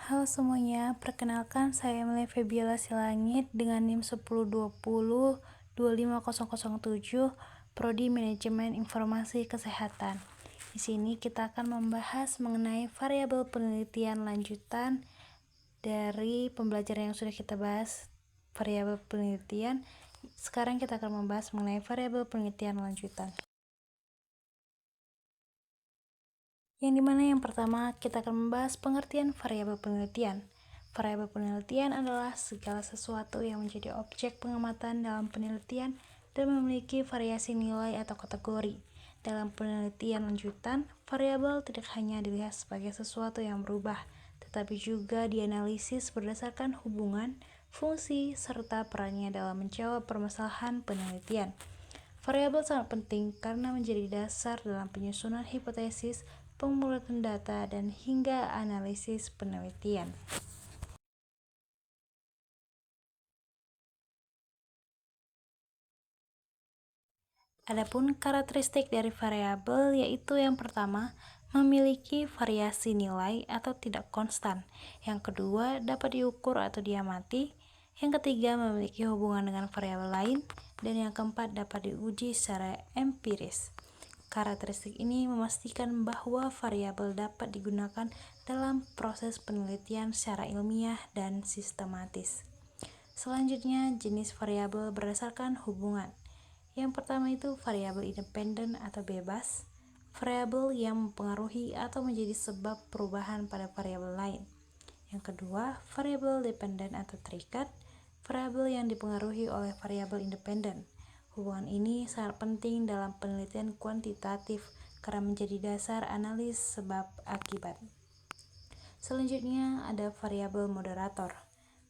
Halo semuanya, perkenalkan saya Emilia Febiola Silangit dengan NIM 1020-25007, Prodi Manajemen Informasi Kesehatan. Di sini kita akan membahas mengenai variabel penelitian lanjutan dari pembelajaran yang sudah kita bahas, variabel penelitian. Sekarang kita akan membahas mengenai variabel penelitian lanjutan. Yang dimana yang pertama kita akan membahas pengertian variabel penelitian. Variabel penelitian adalah segala sesuatu yang menjadi objek pengamatan dalam penelitian dan memiliki variasi nilai atau kategori. Dalam penelitian lanjutan, variabel tidak hanya dilihat sebagai sesuatu yang berubah, tetapi juga dianalisis berdasarkan hubungan, fungsi, serta perannya dalam menjawab permasalahan penelitian. Variabel sangat penting karena menjadi dasar dalam penyusunan hipotesis, pengumpulan data, dan hingga analisis penelitian. Adapun karakteristik dari variabel yaitu yang pertama, memiliki variasi nilai atau tidak konstan. Yang kedua, dapat diukur atau diamati. Yang ketiga, memiliki hubungan dengan variabel lain. Dan yang keempat, dapat diuji secara empiris. Karakteristik ini memastikan bahwa variabel dapat digunakan dalam proses penelitian secara ilmiah dan sistematis. Selanjutnya, jenis variabel berdasarkan hubungan. Yang pertama itu variabel independen atau bebas, variabel yang mempengaruhi atau menjadi sebab perubahan pada variabel lain. Yang kedua, variabel dependen atau terikat, variabel yang dipengaruhi oleh variabel independen. Hubungan ini sangat penting dalam penelitian kuantitatif karena menjadi dasar analis sebab akibat. Selanjutnya ada variabel moderator.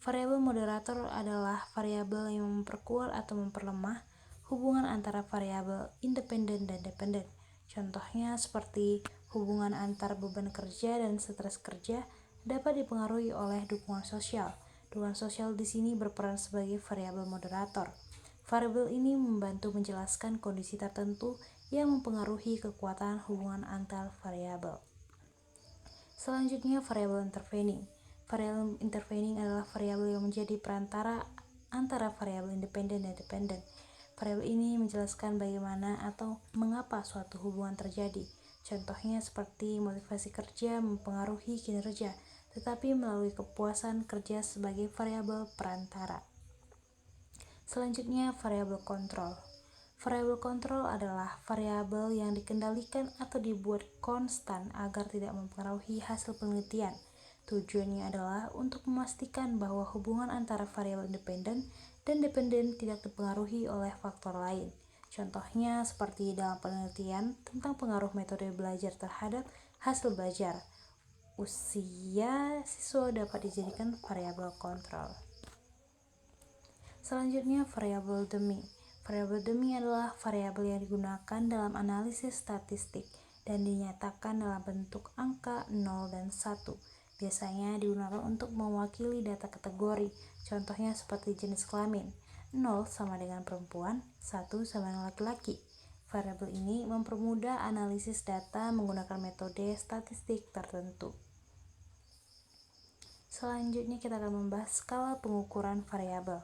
Variabel moderator adalah variabel yang memperkuat atau memperlemah hubungan antara variabel independen dan dependen. Contohnya seperti hubungan antar beban kerja dan stres kerja dapat dipengaruhi oleh dukungan sosial. Dukungan sosial di sini berperan sebagai variabel moderator. Variabel ini membantu menjelaskan kondisi tertentu yang mempengaruhi kekuatan hubungan antar variabel. Selanjutnya, variabel intervening. Variabel intervening adalah variabel yang menjadi perantara antara variabel independen dan dependen. Variabel ini menjelaskan bagaimana atau mengapa suatu hubungan terjadi. Contohnya seperti motivasi kerja mempengaruhi kinerja, tetapi melalui kepuasan kerja sebagai variabel perantara. Selanjutnya, variabel kontrol. Variabel kontrol adalah variabel yang dikendalikan atau dibuat konstan agar tidak mempengaruhi hasil penelitian. Tujuannya adalah untuk memastikan bahwa hubungan antara variabel independen dan dependen tidak dipengaruhi oleh faktor lain. Contohnya seperti dalam penelitian tentang pengaruh metode belajar terhadap hasil belajar. Usia siswa dapat dijadikan variabel kontrol. Selanjutnya, variabel dummy. Variabel dummy adalah variabel yang digunakan dalam analisis statistik dan dinyatakan dalam bentuk angka 0 dan 1. Biasanya digunakan untuk mewakili data kategori, contohnya seperti jenis kelamin. 0 sama dengan perempuan, 1 sama dengan laki-laki. Variabel ini mempermudah analisis data menggunakan metode statistik tertentu. Selanjutnya kita akan membahas skala pengukuran variabel.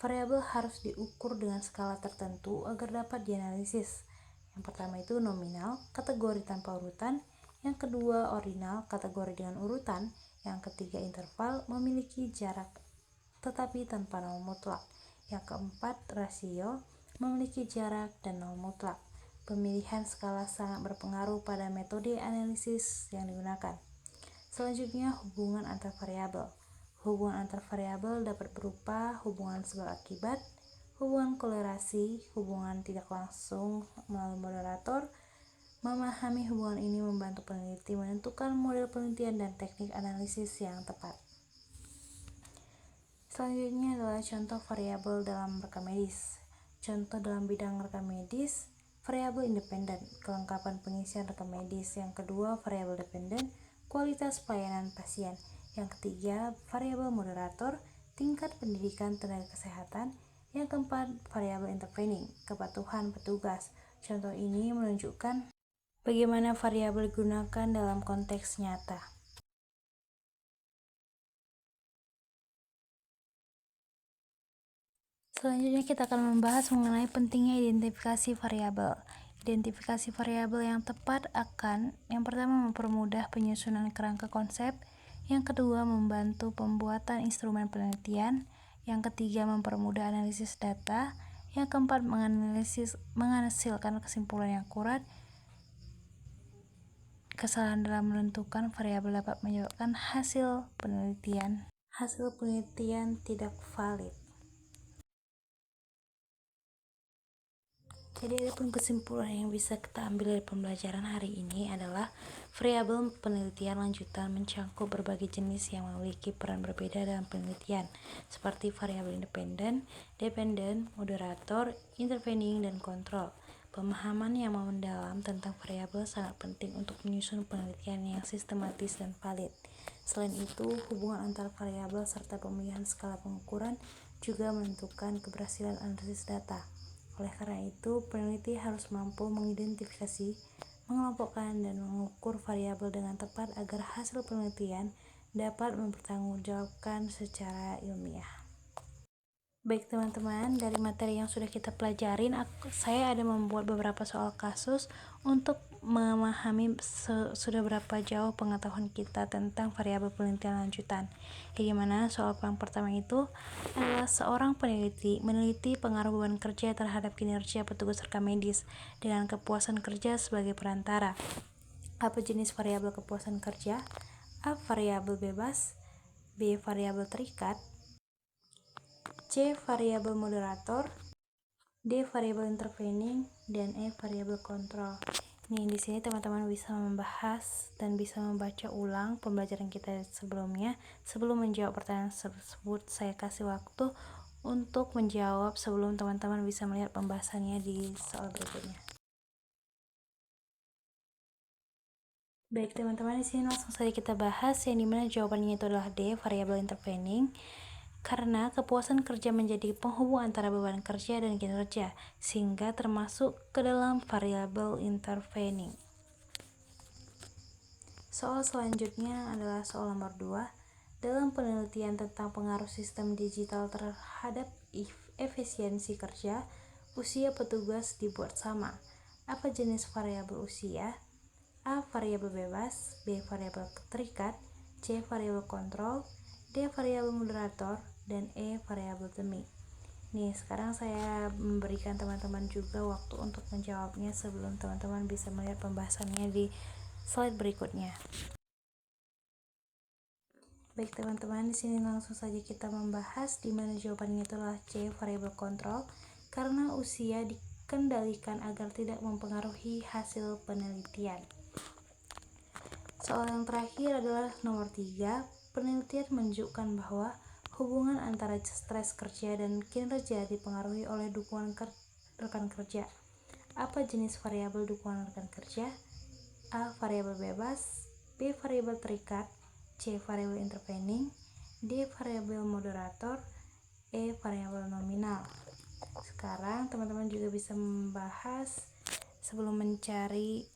Variabel harus diukur dengan skala tertentu agar dapat dianalisis. Yang pertama itu nominal, kategori tanpa urutan. Yang kedua ordinal, kategori dengan urutan. Yang ketiga interval, memiliki jarak tetapi tanpa nol mutlak. Yang keempat rasio, memiliki jarak dan nol mutlak. Pemilihan skala sangat berpengaruh pada metode analisis yang digunakan. Selanjutnya, hubungan antar variabel. Hubungan antar variabel dapat berupa hubungan sebab akibat, hubungan kolerasi, hubungan tidak langsung melalui moderator. Memahami hubungan ini membantu peneliti menentukan model penelitian dan teknik analisis yang tepat. Selanjutnya adalah contoh variabel dalam rekam medis. Contoh dalam bidang rekam medis, variabel independen, kelengkapan pengisian rekam medis. Yang kedua, variabel dependen, kualitas pelayanan pasien. Yang ketiga, variabel moderator, tingkat pendidikan tenaga kesehatan. Yang keempat, variabel intervening, kepatuhan petugas. Contoh ini menunjukkan bagaimana variabel digunakan dalam konteks nyata. Selanjutnya kita akan membahas mengenai pentingnya identifikasi variabel. Identifikasi variabel yang tepat akan yang pertama mempermudah penyusunan kerangka konsep, yang kedua membantu pembuatan instrumen penelitian, yang ketiga mempermudah analisis data, yang keempat menghasilkan kesimpulan yang akurat. Kesalahan dalam menentukan variabel dapat menyebabkan hasil penelitian tidak valid. Jadi adapun kesimpulan yang bisa kita ambil dari pembelajaran hari ini adalah variabel penelitian lanjutan mencangkup berbagai jenis yang memiliki peran berbeda dalam penelitian, seperti variabel independen, dependen, moderator, intervening, dan kontrol. Pemahaman yang mendalam tentang variabel sangat penting untuk menyusun penelitian yang sistematis dan valid. Selain itu, hubungan antar variabel serta pemilihan skala pengukuran juga menentukan keberhasilan analisis data. Oleh karena itu, peneliti harus mampu mengidentifikasi, mengelompokkan, dan mengukur variabel dengan tepat agar hasil penelitian dapat mempertanggungjawabkan secara ilmiah. Baik teman-teman, dari materi yang sudah kita pelajarin, saya ada membuat beberapa soal kasus untuk memahami sudah berapa jauh pengetahuan kita tentang variabel penelitian lanjutan. Gimana soal yang pertama itu adalah seorang peneliti meneliti pengaruh beban kerja terhadap kinerja petugas rekam medis dengan kepuasan kerja sebagai perantara. Apa jenis variabel kepuasan kerja? A. Variabel bebas, B. Variabel terikat, C. Variabel moderator, D. Variabel intervening, dan E. Variabel kontrol. Nih, di sini teman-teman bisa membahas dan bisa membaca ulang pembelajaran kita sebelumnya. Sebelum menjawab pertanyaan tersebut, saya kasih waktu untuk menjawab sebelum teman-teman bisa melihat pembahasannya di soal berikutnya. Baik teman-teman, di sini langsung saja kita bahas yang dimana jawabannya itu adalah D. Variabel intervening. Karena kepuasan kerja menjadi penghubung antara beban kerja dan kinerja, sehingga termasuk ke dalam variabel intervening. Soal selanjutnya adalah soal nomor 2. Dalam penelitian tentang pengaruh sistem digital terhadap efisiensi kerja, usia petugas dibuat sama. Apa jenis variabel usia? A. Variabel bebas, B. Variabel terikat, C. Variabel kontrol, D. Variabel moderator, dan E. Variabel demi. Nih, sekarang saya memberikan teman-teman juga waktu untuk menjawabnya sebelum teman-teman bisa melihat pembahasannya di slide berikutnya. Baik teman-teman, di sini langsung saja kita membahas di mana jawabannya itulah C. Variabel kontrol, karena usia dikendalikan agar tidak mempengaruhi hasil penelitian. Soal yang terakhir adalah nomor 3. Penelitian menunjukkan bahwa hubungan antara stres kerja dan kinerja dipengaruhi oleh dukungan rekan kerja. Apa jenis variabel dukungan rekan kerja? A. Variabel bebas, B. Variabel terikat, C. Variabel intervening, D. Variabel moderator, E. Variabel nominal. Sekarang teman-teman juga bisa membahas sebelum mencari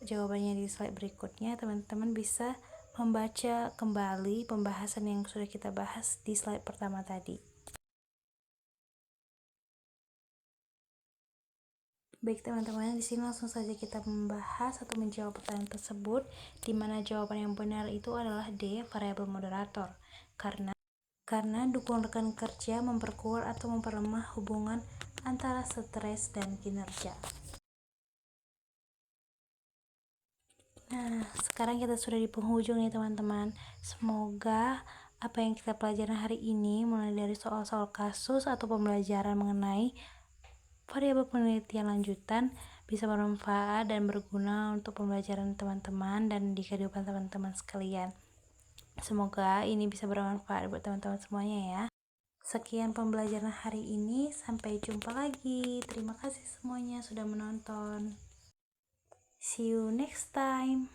jawabannya di slide berikutnya. Teman-teman bisa membaca kembali pembahasan yang sudah kita bahas di slide pertama tadi. Baik teman-teman, di sini langsung saja kita membahas atau menjawab pertanyaan tersebut, di mana jawaban yang benar itu adalah D. Variabel moderator. Karena dukungan rekan kerja memperkuat atau memperlemah hubungan antara stres dan kinerja. Nah, sekarang kita sudah di penghujung nih teman-teman. Semoga apa yang kita pelajari hari ini, mulai dari soal-soal kasus atau pembelajaran mengenai variabel penelitian lanjutan, bisa bermanfaat dan berguna untuk pembelajaran teman-teman dan di kehidupan teman-teman sekalian. Semoga ini bisa bermanfaat buat teman-teman semuanya ya. Sekian pembelajaran hari ini, sampai jumpa lagi. Terima kasih semuanya sudah menonton. See you next time.